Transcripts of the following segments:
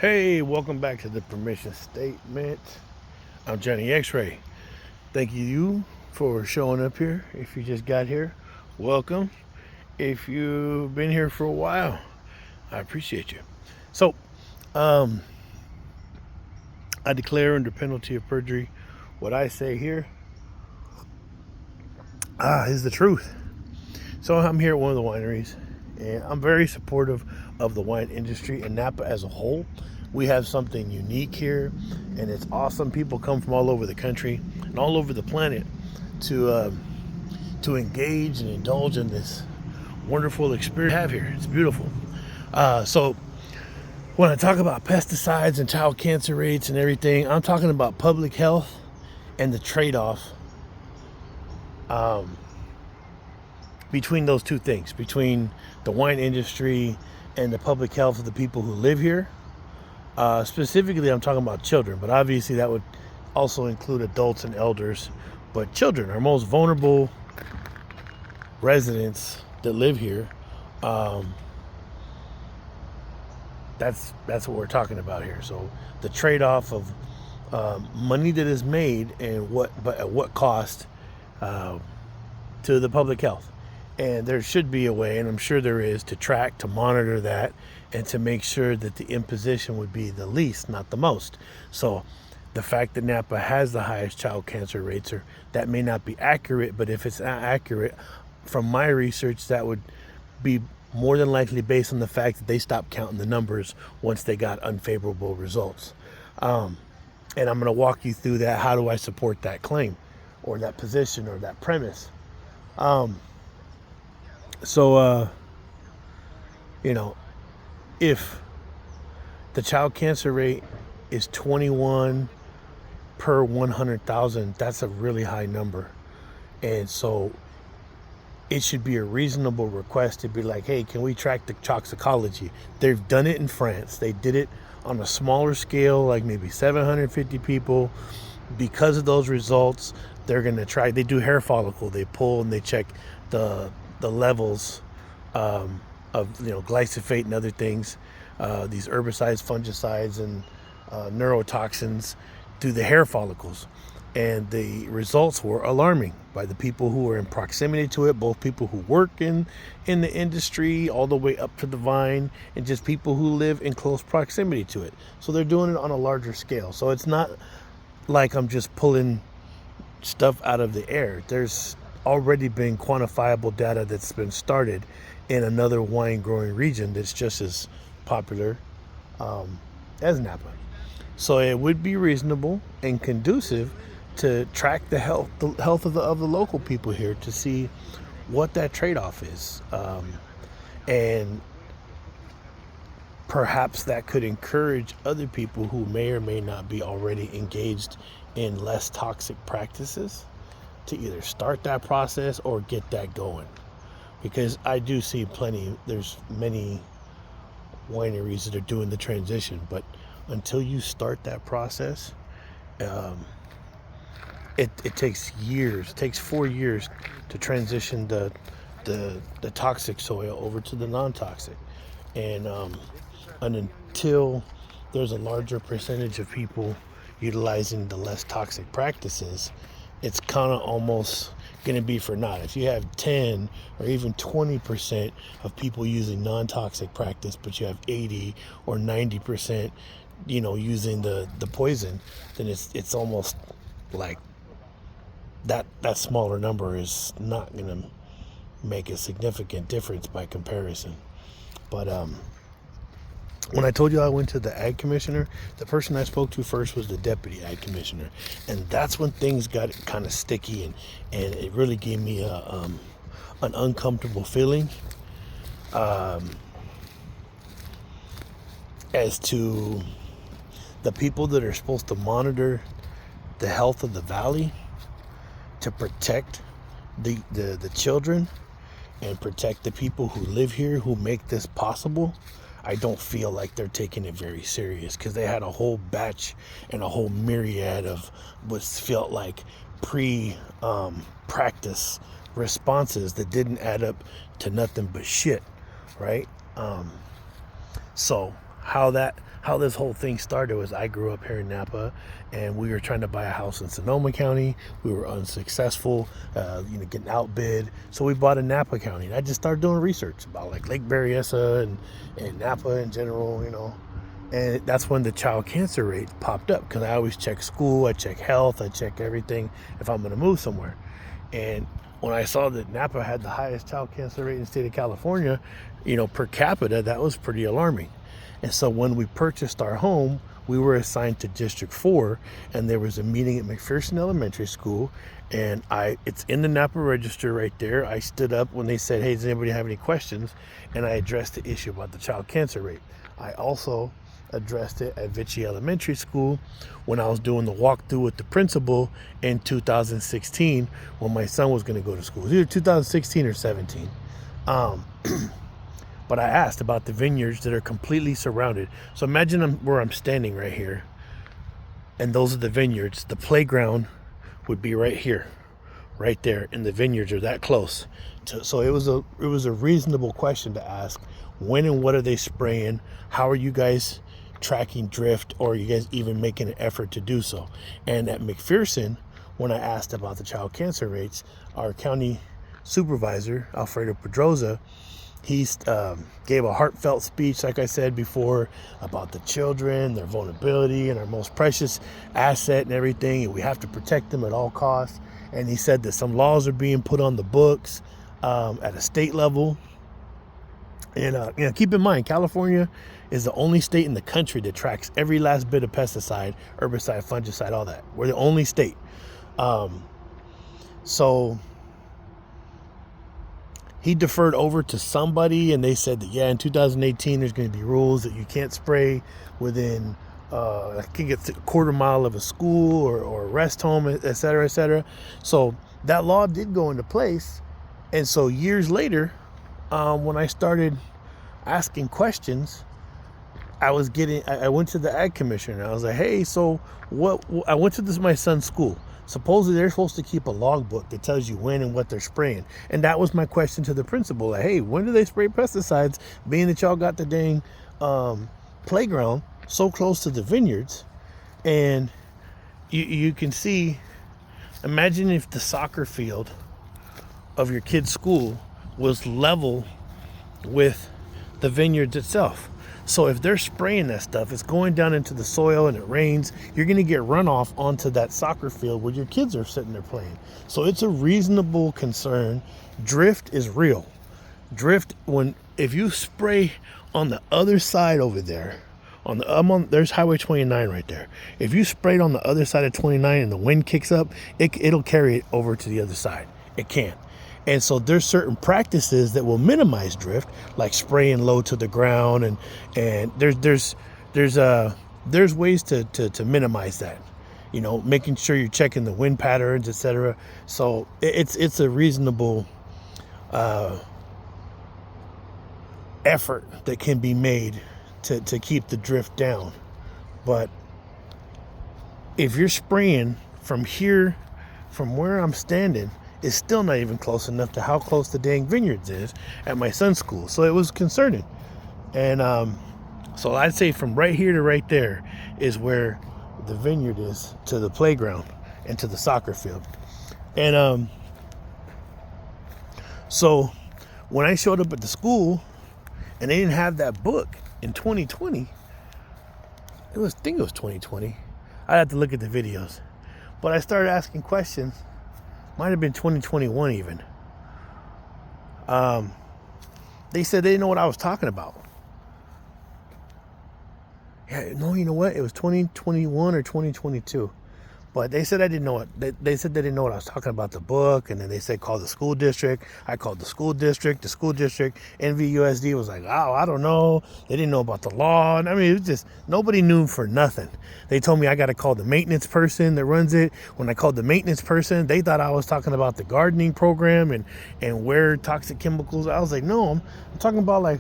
Hey, welcome back to the permission statement. I'm Johnny X-Ray. Thank you for showing up here. If you just got here, welcome. If you've been here for a while, I appreciate you. So, um, I declare under penalty of perjury what I say here is the truth. So I'm here at one of the wineries, and I'm very supportive of the wine industry and Napa as a whole. We have something unique here, and it's awesome. People come from all over the country and all over the planet to engage and indulge in this wonderful experience we have here. It's beautiful. So when I talk about pesticides and child cancer rates and everything, I'm talking about public health and the trade-off between those two things, between the wine industry and the public health of the people who live here. Specifically, I'm talking about children, but obviously that would also include adults and elders. But children are most vulnerable residents that live here. That's what we're talking about here. So the trade-off of money that is made and but at what cost to the public health. And there should be a way, and I'm sure there is, to track, to monitor that, and to make sure that the imposition would be the least, not the most. So the fact that Napa has the highest child cancer rates, or that may not be accurate, but if it's not accurate, from my research, that would be more than likely based on the fact that they stopped counting the numbers once they got unfavorable results. And I'm going to walk you through that. How do I support that claim or that position or that premise? If the child cancer rate is 21 per 100,000, that's a really high number. And so it should be a reasonable request to be like, hey, can we track the toxicology? They've done it in France. They did it on a smaller scale, like maybe 750 people. Because of those results, they're going to try, they do hair follicle. They pull and they check the levels of glyphosate and other things, these herbicides, fungicides, and neurotoxins through the hair follicles. And the results were alarming by the people who were in proximity to it, both people who work in the industry all the way up to the vine, and just people who live in close proximity to it. So they're doing it on a larger scale. So it's not like I'm just pulling stuff out of the air. There's already been quantifiable data that's been started in another wine growing region that's just as popular as Napa. So it would be reasonable and conducive to track the health of the local people here to see what that trade-off is, and perhaps that could encourage other people who may or may not be already engaged in less toxic practices to either start that process or get that going. Because I do see there's many wineries that are doing the transition, but until you start that process, it takes years. It takes 4 years to transition the toxic soil over to the non-toxic, and until there's a larger percentage of people utilizing the less toxic practices, it's kind of almost going to be for naught. If you have 10 or even 20% of people using non-toxic practice, but you have 80 or 90% using the poison, then it's almost like that smaller number is not going to make a significant difference by comparison. But when I told you I went to the ag commissioner, the person I spoke to first was the deputy ag commissioner. And that's when things got kind of sticky, and it really gave me an uncomfortable feeling as to the people that are supposed to monitor the health of the valley to protect the children and protect the people who live here, who make this possible. I don't feel like they're taking it very serious, because they had a whole batch and a whole myriad of what felt like practice responses that didn't add up to nothing but shit, right? So how this whole thing started was I grew up here in Napa, and we were trying to buy a house in Sonoma County. We were unsuccessful, getting outbid. So we bought in Napa County. And I just started doing research about like Lake Berryessa and Napa in general, And that's when the child cancer rate popped up, because I always check school, I check health, I check everything if I'm going to move somewhere. And when I saw that Napa had the highest child cancer rate in the state of California, per capita, that was pretty alarming. And so when we purchased our home, we were assigned to District 4, and there was a meeting at McPherson Elementary School, and it's in the Napa Register right there. I stood up when they said, hey, does anybody have any questions? And I addressed the issue about the child cancer rate. I also addressed it at Vichy Elementary School when I was doing the walkthrough with the principal in 2016 when my son was going to go to school. It was either 2016 or 17. But I asked about the vineyards that are completely surrounded. So imagine where I'm standing right here, and those are the vineyards. The playground would be right here, right there, and the vineyards are that close. So it was a reasonable question to ask. When and what are they spraying? How are you guys tracking drift, or are you guys even making an effort to do so? And at McPherson, when I asked about the child cancer rates, our county supervisor, Alfredo Pedroza, he gave a heartfelt speech, like I said before, about the children, their vulnerability, and our most precious asset and everything, and we have to protect them at all costs. And he said that some laws are being put on the books at a state level. And keep in mind, California is the only state in the country that tracks every last bit of pesticide, herbicide, fungicide, all that. We're the only state. So he deferred over to somebody, and they said that, in 2018, there's going to be rules that you can't spray within, I think it's a quarter mile of a school or a rest home, et cetera, et cetera. So that law did go into place. And so years later, when I started asking questions, I went to the ag commissioner, and I was like, hey, so I went to my son's school. Supposedly they're supposed to keep a logbook that tells you when and what they're spraying. And that was my question to the principal. Like, hey, when do they spray pesticides, being that y'all got the dang playground so close to the vineyards? And you can see, imagine if the soccer field of your kid's school was level with the vineyards itself. So if they're spraying that stuff, it's going down into the soil and it rains, you're going to get runoff onto that soccer field where your kids are sitting there playing. So it's a reasonable concern. Drift is real. Drift, if you spray on the other side over there, there's Highway 29 right there. If you sprayed on the other side of 29 and the wind kicks up, it'll carry it over to the other side. It can't. And so there's certain practices that will minimize drift, like spraying low to the ground, and there's ways to minimize that. Making sure you're checking the wind patterns, etc. So it's a reasonable effort that can be made to keep the drift down. But if you're spraying from here, from where I'm standing, is still not even close enough to how close the dang vineyards is at my son's school. So it was concerning. And so I'd say from right here to right there is where the vineyard is to the playground and to the soccer field. And so when I showed up at the school and they didn't have that book in 2020, I think it was 2020. I'd have to look at the videos. But I started asking questions. Might have been 2021 even. They said they didn't know what I was talking about. Yeah, no, you know what? It was 2021 or 2022. But they said I didn't know it. They said they didn't know what I was talking about, the book. And then they said call the school district. I called the school district. The school district, NVUSD, was like, oh, I don't know. They didn't know about the law. And I mean, it was just, nobody knew for nothing. They told me I got to call the maintenance person that runs it. When I called the maintenance person, they thought I was talking about the gardening program and where toxic chemicals. I was like, no, I'm talking about, like,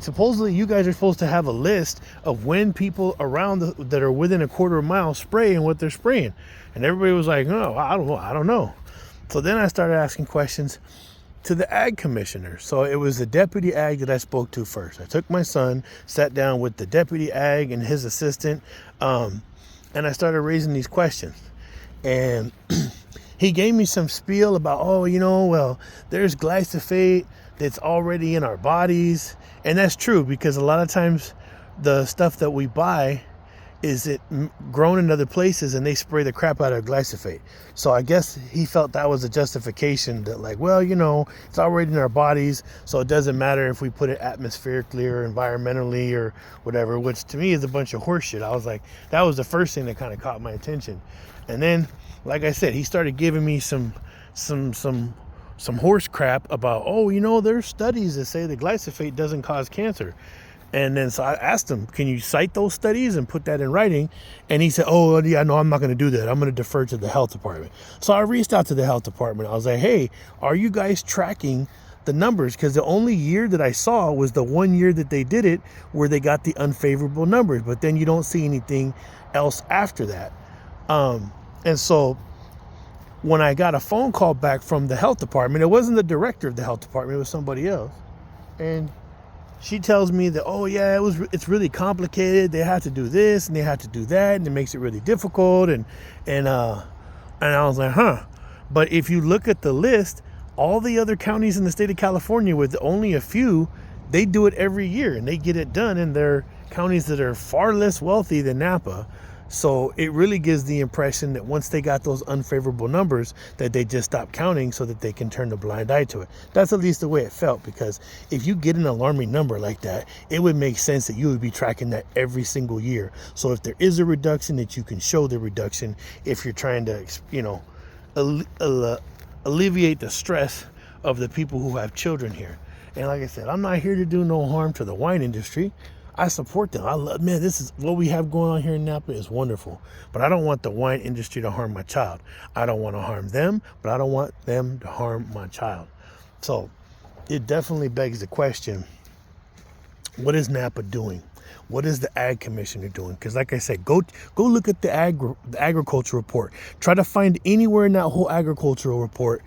supposedly you guys are supposed to have a list of when people around that are within a quarter mile spray and what they're spraying. And everybody was like, no, I don't know. So then I started asking questions. to the ag commissioner. So it was the deputy ag that I spoke to first. I took my son, sat down with the deputy ag and his assistant, and I started raising these questions. And he gave me some spiel about, well, there's glyphosate that's already in our bodies. And that's true, because a lot of times the stuff that we buy is it grown in other places and they spray the crap out of glyphosate. So I guess he felt that was a justification that it's already in our bodies, so it doesn't matter if we put it atmospherically or environmentally or whatever, which to me is a bunch of horseshit. I was like, that was the first thing that kind of caught my attention. And then, like I said, he started giving me some horse crap about, there's studies that say the glyphosate doesn't cause cancer. And then so I asked him, can you cite those studies and put that in writing? And he said, no, I'm not going to do that. I'm going to defer to the health department. So I reached out to the health department. I was like, hey, are you guys tracking the numbers? Because the only year that I saw was the 1 year that they did it where they got the unfavorable numbers. But then you don't see anything else after that. And so when I got a phone call back from the health department, it wasn't the director of the health department, it was somebody else. And she tells me that, it's really complicated. They have to do this and they have to do that, and it makes it really difficult. And I was like, But if you look at the list, all the other counties in the state of California, with only a few, they do it every year and they get it done in their counties that are far less wealthy than Napa. So it really gives the impression that once they got those unfavorable numbers, that they just stopped counting so that they can turn a blind eye to it. That's at least the way it felt, because if you get an alarming number like that, it would make sense that you would be tracking that every single year. So if there is a reduction, that you can show the reduction if you're trying to, alleviate the stress of the people who have children here. And like I said, I'm not here to do no harm to the wine industry. I support them. This is what we have going on here in Napa is wonderful. But I don't want the wine industry to harm my child. I don't want to harm them, but I don't want them to harm my child. So it definitely begs the question, what is Napa doing? What is the ag commissioner doing? Because like I said, go look at the agriculture report. Try to find anywhere in that whole agricultural report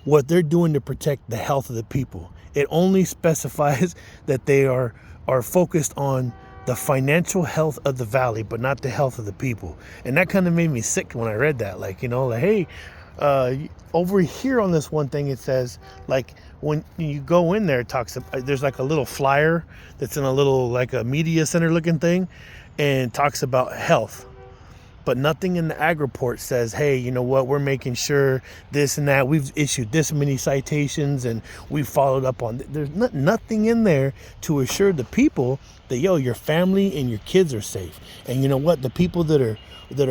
what they're doing to protect the health of the people. It only specifies that they are focused on the financial health of the valley, but not the health of the people. And that kind of made me sick when I read that. Hey, over here on this one thing, it says, when you go in there, there's like a little flyer that's in a little, like a media center looking thing, and talks about health. But nothing in the ag report says, hey, you know what, we're making sure this and that. We've issued this many citations and we've followed up on. There's nothing in there to assure the people that, your family and your kids are safe. And you know what, the people that are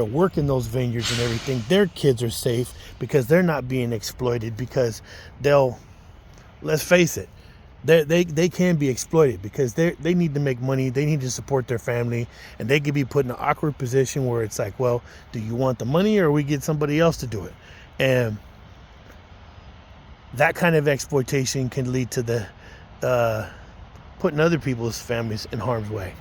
working those vineyards and everything, their kids are safe because they're not being exploited, because let's face it, they can be exploited because they need to make money. They need to support their family, and they could be put in an awkward position where it's like, well, do you want the money or we get somebody else to do it? And that kind of exploitation can lead to the putting other people's families in harm's way.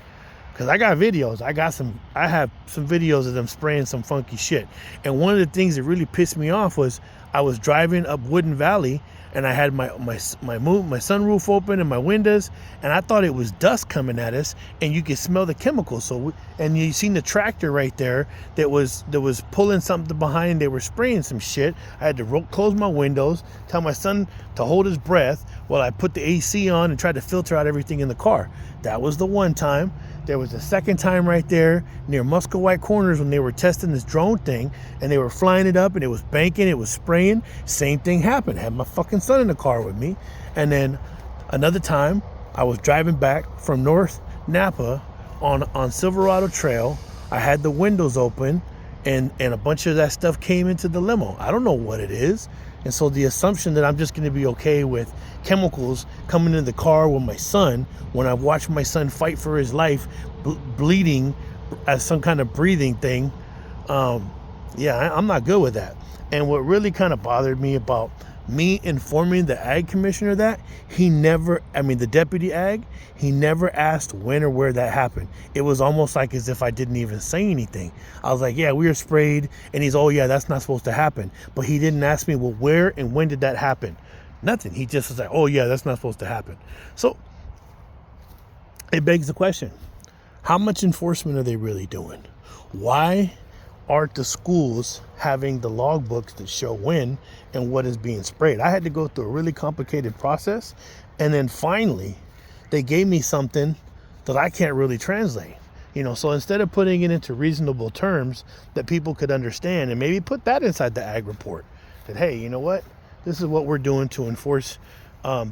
Because I got videos. I have some videos of them spraying some funky shit. And one of the things that really pissed me off was I was driving up Woodin Valley, and I had my sunroof open and my windows, and I thought it was dust coming at us, and you could smell the chemicals. And you seen the tractor right there that was pulling something behind. They were spraying some shit. I had to close my windows, tell my son to hold his breath while I put the AC on and tried to filter out everything in the car. That was the one time. There was a second time right there near Muscovite Corners when they were testing this drone thing, and they were flying it up, and it was banking, it was spraying. Same thing happened. I had my fucking son in the car with me. And then another time, I was driving back from North Napa on Silverado Trail. I had the windows open, and a bunch of that stuff came into the limo. I don't know what it is. And so the assumption that I'm just going to be okay with chemicals coming in the car with my son, when I've watched my son fight for his life, bleeding as some kind of breathing thing, I'm not good with that. And what really kind of bothered me about me informing the ag commissioner that, the deputy ag, he never asked when or where that happened. It was almost like as if I didn't even say anything. I was like, yeah, we were sprayed. And he's, oh yeah, that's not supposed to happen. But he didn't ask me, well, where and when did that happen? Nothing. He just was like, oh yeah, that's not supposed to happen. So it begs the question, how much enforcement are they really doing? Why aren't the schools having the logbooks that show when and what is being sprayed? I had to go through a really complicated process, and then finally they gave me something that I can't really translate. So instead of putting it into reasonable terms that people could understand, and maybe put that inside the ag report, that, hey, you know what? This is what we're doing to enforce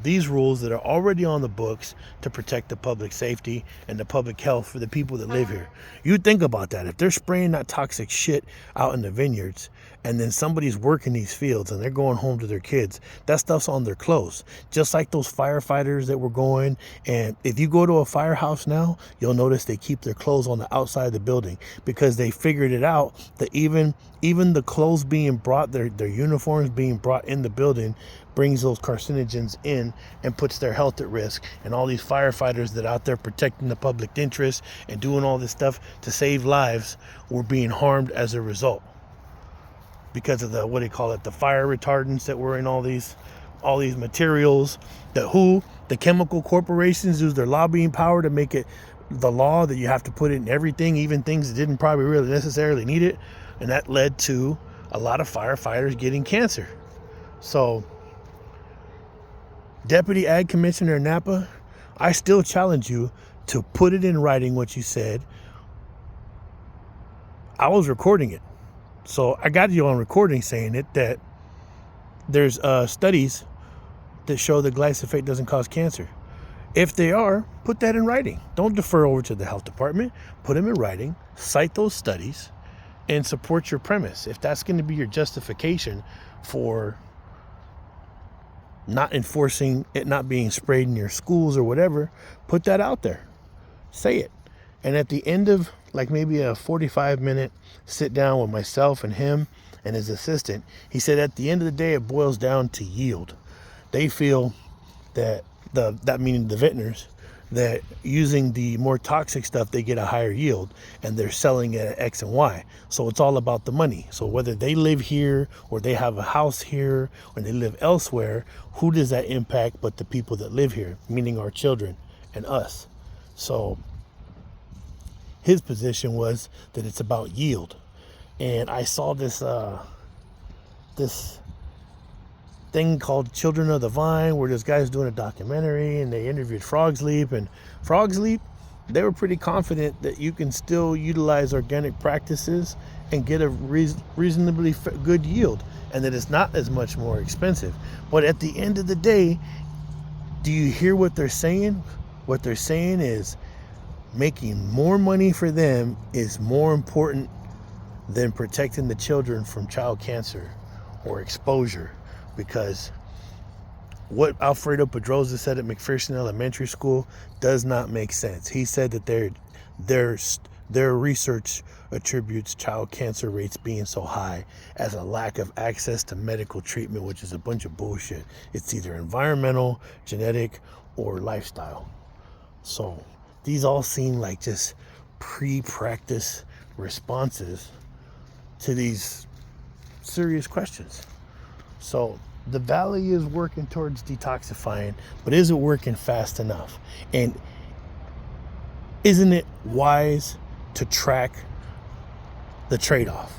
these rules that are already on the books to protect the public safety and the public health for the people that live here. You think about that. If they're spraying that toxic shit out in the vineyards, and then somebody's working these fields and they're going home to their kids, that stuff's on their clothes. Just like those firefighters that were going. And if you go to a firehouse now, you'll notice they keep their clothes on the outside of the building, because they figured it out that even the clothes being brought, their uniforms being brought in the building, brings those carcinogens in and puts their health at risk. And all these firefighters that are out there protecting the public interest and doing all this stuff to save lives were being harmed as a result, because of the, what do you call it, the fire retardants that were in all these materials. The chemical corporations use their lobbying power to make it the law that you have to put it in everything, even things that didn't probably really necessarily need it. And that led to a lot of firefighters getting cancer. So Deputy Ag Commissioner Napa, I still challenge you to put it in writing what you said. I was recording it, so I got you on recording saying it, that there's studies that show that glyphosate doesn't cause cancer. If they are, put that in writing. Don't defer over to the health department. Put them in writing, cite those studies, and support your premise. If that's going to be your justification for not enforcing it not being sprayed in your schools or whatever, put that out there. Say it. And at the end of like maybe a 45-minute sit down with myself and him and his assistant, he said at the end of the day, it boils down to yield. They feel that that meaning the vintners, that using the more toxic stuff, they get a higher yield, and they're selling it at X and Y. So it's all about the money. So whether they live here or they have a house here or they live elsewhere, who does that impact but the people that live here, meaning our children and us? So his position was that it's about yield. And I saw this thing called Children of the Vine, where this guy's doing a documentary, and they interviewed Frog's Leap. And Frog's Leap, they were pretty confident that you can still utilize organic practices and get a reasonably good yield, and that it's not as much more expensive. But at the end of the day, do you hear what they're saying? What they're saying is making more money for them is more important than protecting the children from child cancer or exposure. Because what Alfredo Pedroza said at McPherson Elementary School does not make sense. He said that their research attributes child cancer rates being so high as a lack of access to medical treatment, which is a bunch of bullshit. It's either environmental, genetic, or lifestyle. So these all seem like just pre-practice responses to these serious questions. So the valley is working towards detoxifying, but is it working fast enough? And isn't it wise to track the trade-off?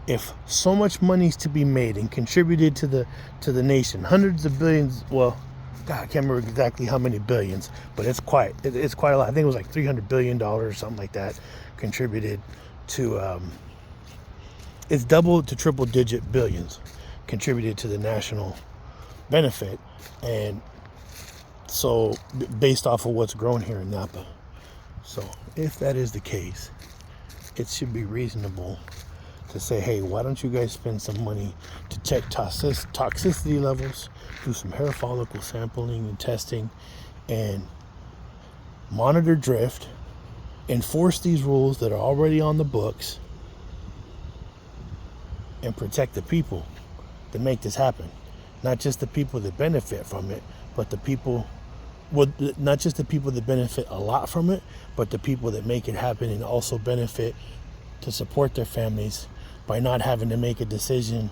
If so much money's to be made and contributed to the nation, hundreds of billions, well, God, I can't remember exactly how many billions, but it's quite a lot. I think it was like $300 billion or something like that contributed to, it's double to triple digit billions contributed to the national benefit. And so based off of what's grown here in Napa. So if that is the case, it should be reasonable to say, hey, why don't you guys spend some money to check toxicity levels, do some hair follicle sampling and testing, and monitor drift, enforce these rules that are already on the books, and protect the people that make this happen. Not just the people that benefit from it, but the people, well, not just the people that benefit a lot from it, but the people that make it happen and also benefit to support their families by not having to make a decision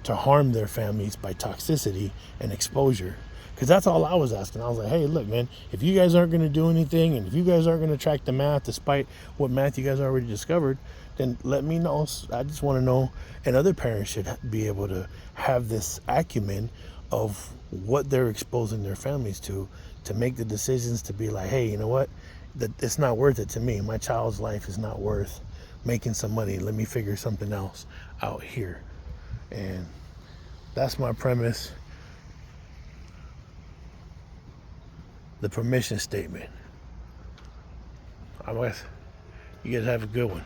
to harm their families by toxicity and exposure. Because that's all I was asking. I was like, hey, look, man, if you guys aren't going to do anything, and if you guys aren't going to track the math despite what math you guys already discovered, then let me know. I just want to know. And other parents should be able to have this acumen of what they're exposing their families to make the decisions to be like, hey, you know what? It's not worth it to me. My child's life is not worth making some money. Let me figure something else out here. And that's my premise. The permission statement. I guess you guys have a good one.